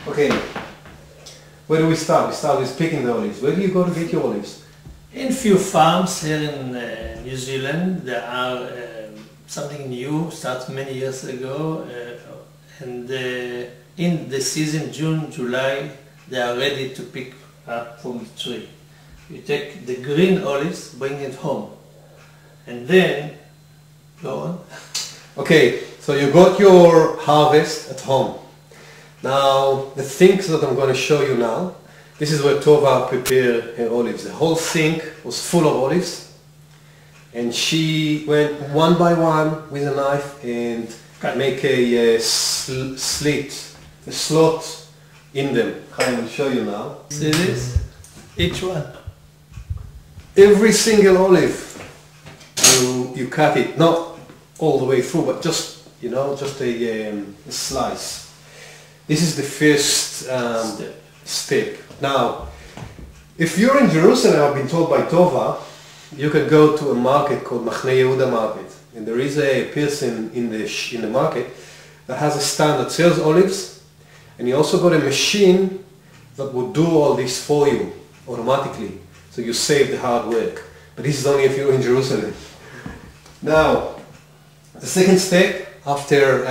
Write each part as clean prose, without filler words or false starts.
Okay, where do we start? We start with picking the olives. Where do you go to get your olives? In few farms here in New Zealand, there are something new, started many years ago, and in the season, June, July, they are ready to pick up from the tree. You take the green olives, bring it home, and then go on. Okay, so you got your harvest at home. Now, the things that I'm going to show you now, this is where Tova prepared her olives. The whole sink was full of olives, and she went one by one with a knife and make a slot in them. I will show you now. See this? Each one. Every single olive, you cut it, not all the way through, but just, you know, just a slice. This is the first step. Now, if you're in Jerusalem, I've been told by Tova, you can go to a market called Machne Yehuda market, and there is a person in the market that has a stand that sells olives, and he also got a machine that will do all this for you automatically, so you save the hard work. But this is only if you're in Jerusalem. Now, the second step after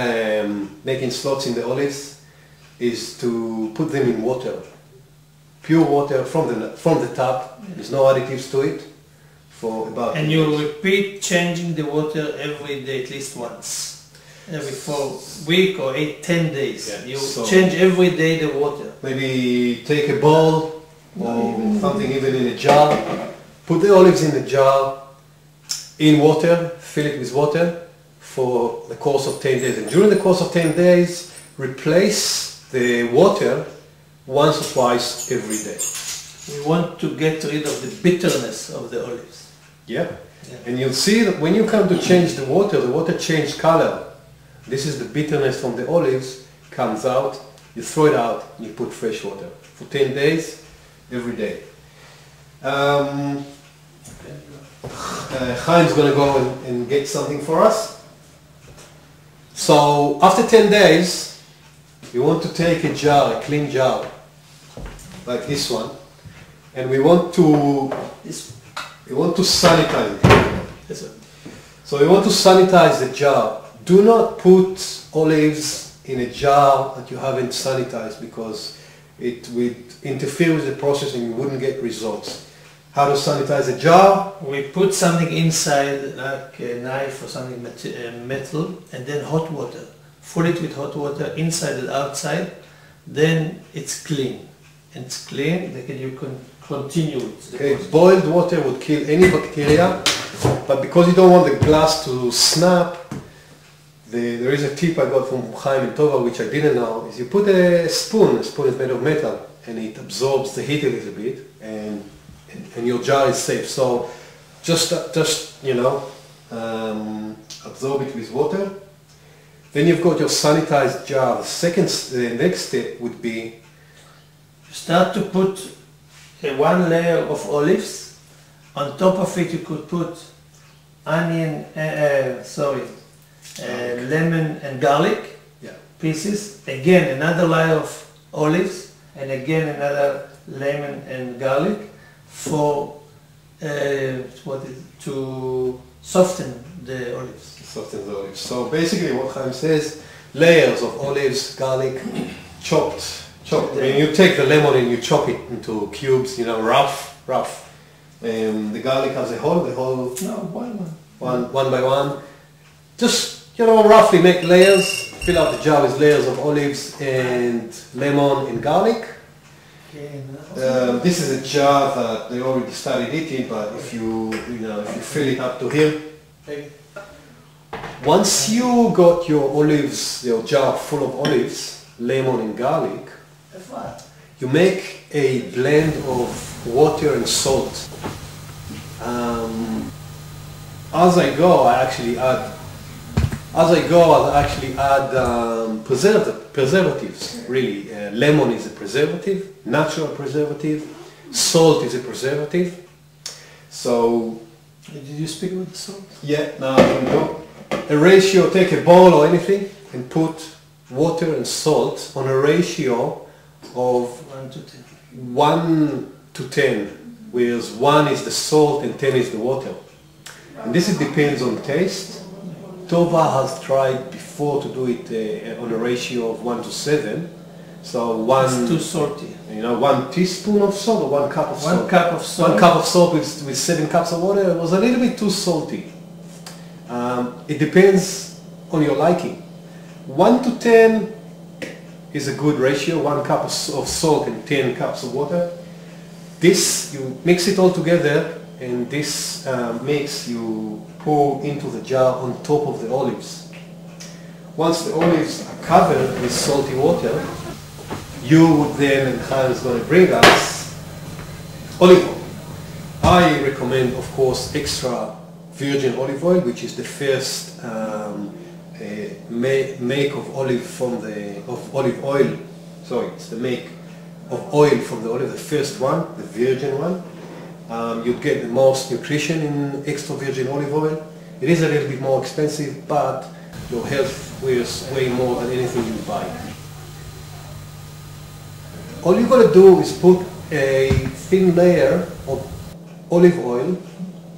making slots in the olives is to put them in water, pure water from the tap. There's no additives to it for about. And you repeat changing the water every day, at least once, every 4 weeks or 10 days. Yeah. You change every day the water. Maybe take a bowl or something, even in a jar. Put the olives in the jar, in water, fill it with water for the course of 10 days. And during the course of 10 days, replace the water once or twice every day. We want to get rid of the bitterness of the olives. Yeah. And you'll see that when you come to change the water changed color. This is the bitterness from the olives, comes out, you throw it out, and you put fresh water. For 10 days, every day. Chaim's going to go and get something for us. So after 10 days, you want to take a jar, a clean jar, like this one, and we want to sanitize it. So we want to sanitize the jar. Do not put olives in a jar that you haven't sanitized, because it would interfere with the process and you wouldn't get results. How to sanitize a jar? We put something inside, like a knife or something metal, and then hot water. Fill it with hot water inside and outside, then it's clean. And it's clean, then you can continue with okay, boiled water would kill any bacteria, but because you don't want the glass to snap, there is a tip I got from Chaim and Tova, which I didn't know, is you put a spoon is made of metal, and it absorbs the heat a little bit, and your jar is safe. So just you know, absorb it with water. Then you've got your sanitized jar. The next step would be you start to put one layer of olives. On top of it, you could put onion, lemon and garlic pieces. Again, another layer of olives, and again another lemon and garlic for to soften the olives. Soften the olives. So basically, what Chaim says, layers of olives, garlic, chopped. I mean, you take the lemon and you chop it into cubes, you know, rough. The garlic has a hole. No, one by one. Just, you know, roughly make layers. Fill out the jar with layers of olives and lemon and garlic. This is a jar that they already started eating, but if you fill it up to here. Once you got your olives, your jar full of olives, lemon and garlic, you make a blend of water and salt. As I go, I actually add preservatives. Really, lemon is a preservative, natural preservative. Salt is a preservative. So, did you speak about the salt? Yeah. Now you know, a ratio. Take a bowl or anything and put water and salt on a ratio of 1 to 10. 1 to 10, whereas 1 is the salt and 10 is the water. And this depends on taste. Tova has tried before to do it on a ratio of 1 to 7. So It's too salty. 1 teaspoon of salt or 1 cup of salt. 1 cup of salt. 1 cup of salt with 7 cups of water. It was a little bit too salty. It depends on your liking. 1 to 10 is a good ratio, 1 cup of salt and 10 cups of water. This, you mix it all together, and this mix you pour into the jar on top of the olives. Once the olives are covered with salty water, you would then, and Chaim is going to bring us olive oil. I recommend, of course, extra virgin olive oil, which is the first make of olive oil. Sorry, it's the make of oil from the olive, the first one, the virgin one. You'd get the most nutrition in extra virgin olive oil. It is a little bit more expensive, but your health weighs way more than anything you buy. All you got to do is put a thin layer of olive oil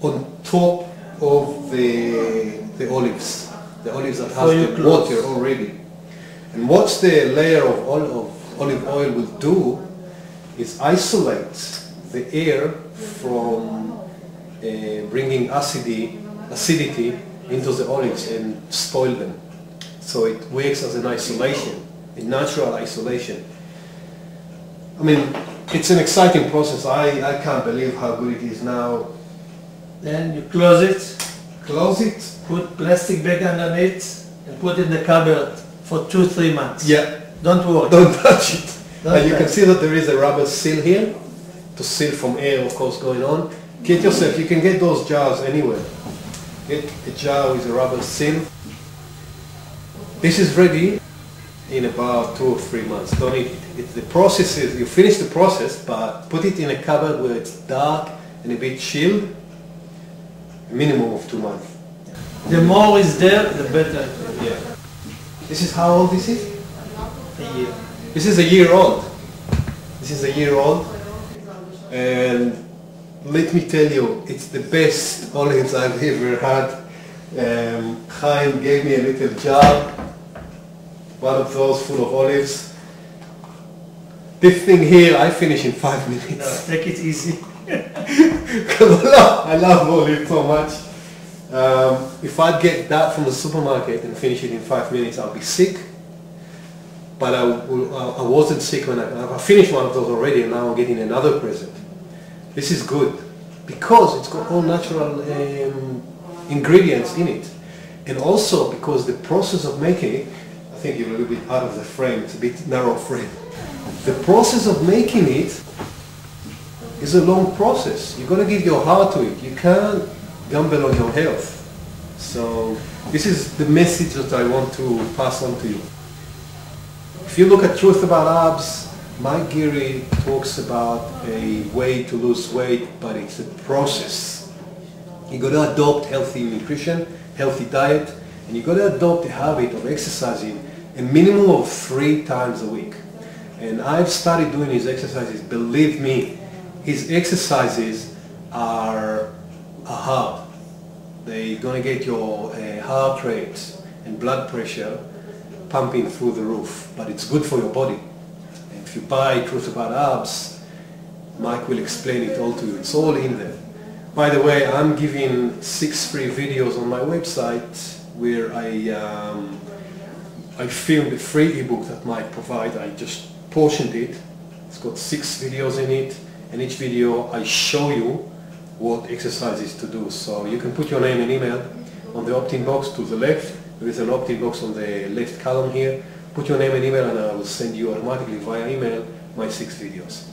on top of the olives. The olives that has the water already. And what the layer of olive oil will do is isolate the air from bringing acidity into the olives and spoil them. So it works as an isolation, a natural isolation. I mean, it's an exciting process. I can't believe how good it is now. Then you close it. Close it. Put plastic bag underneath and put it in the cupboard for 2-3 months. Yeah. Don't worry. Don't touch it. Don't You touch can see that there is a rubber seal here to seal from air, of course, going on. Get yourself, you can get those jars anywhere. Get a jar with a rubber seal. This is ready in about 2 or 3 months. Don't eat it. The process is, you finish the process, but put it in a cupboard where it's dark and a bit chilled. A minimum of 2 months. The more is there, the better. Yeah. This is how old this is? A year. This is a year old. This is a year old. And let me tell you, it's the best olives I've ever had. Chaim gave me a little jar, one of those full of olives. This thing here, I finish in 5 minutes. No, take it easy. Because I love olives so much. If I get that from the supermarket and finish it in 5 minutes, I'll be sick. But I wasn't sick when I finished one of those already, and now I'm getting another present. This is good because it's got all natural ingredients in it, and also because the process of making it, I think you're a little bit out of the frame, it's a bit narrow frame. The process of making it is a long process. You've got to give your heart to it. You can't gamble on your health. So this is the message that I want to pass on to you. If you look at Truth About Abs, Mike Geary talks about a way to lose weight, but it's a process. You got to adopt healthy nutrition, healthy diet, and you got to adopt a habit of exercising a minimum of 3 times a week. And I've started doing his exercises. Believe me, his exercises are hard. They're going to get your heart rate and blood pressure pumping through the roof, but it's good for your body. And if you buy Truth About Abs, Mike will explain it all to you. It's all in there. By the way, I'm giving 6 free videos on my website where I filmed a free ebook that Mike provides. I just portioned it. It's got 6 videos in it, and each video I show you what exercises to do. So you can put your name and email on the opt-in box to the left. There is an opt-in box on the left column here. Put your name and email, and I will send you automatically via email my 6 videos.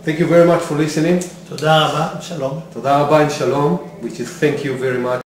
Thank you very much for listening. תודה רבה, שלום. תודה רבה and shalom, which is thank you very much.